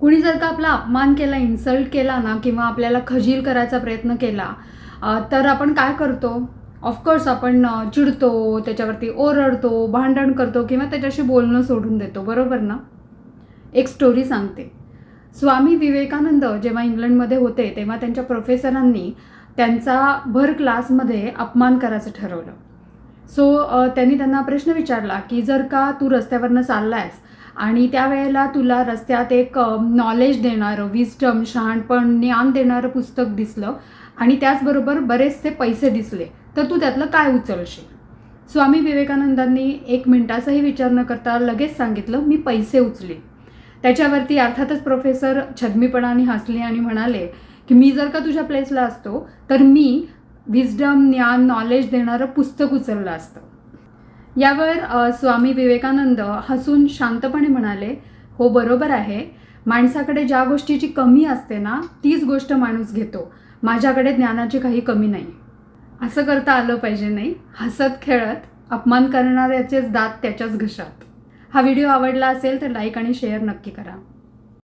कुणी जर का आपला अपमान केला, इन्सल्ट केला ना किंवा आपल्याला खजील करायचा प्रयत्न केला तर आपण काय करतो? ऑफकोर्स आपण चिडतो, त्याच्यावरती ओरडतो, भांडण करतो किंवा त्याच्याशी बोलणं सोडून देतो, बरोबर ना? एक स्टोरी सांगते. स्वामी विवेकानंद जेव्हा इंग्लंडमध्ये होते तेव्हा त्यांच्या प्रोफेसरांनी त्यांचा भर क्लासमध्ये अपमान करायचं ठरवलं. त्यांनी त्यांना प्रश्न विचारला की जर का तू रस्त्यावरनं चाललायस आणि त्यावेळेला तुला रस्त्यात एक नॉलेज देणारं, विस्डम, शहाणपण, ज्ञान देणारं पुस्तक दिसलं आणि त्याचबरोबर बरेचसे पैसे दिसले, तर तू त्यातलं काय उचलशील? स्वामी विवेकानंदांनी 1 मिनिटाचाही विचार न करता लगेच सांगितलं, मी पैसे उचलेन. त्याच्यावरती अर्थातच प्रोफेसर छद्मीपणाने हसले आणि म्हणाले की मी जर का तुझ्या प्लेसला असतो तर मी विस्डम, ज्ञान, नॉलेज देणारं पुस्तक उचललं असतं. यावर स्वामी विवेकानंद हसून शांतपणे म्हणाले, हो बरोबर आहे, माणसाकडे ज्या गोष्टीची कमी असते ना तीच गोष्ट माणूस घेतो. माझ्याकडे ज्ञानाची काही कमी नाही. असं करता आलं पाहिजे नाही. हसत खेळत अपमान करणाऱ्याचेच दात त्याच्याच घशात. हा व्हिडिओ आवडला असेल तर लाईक आणि शेअर नक्की करा.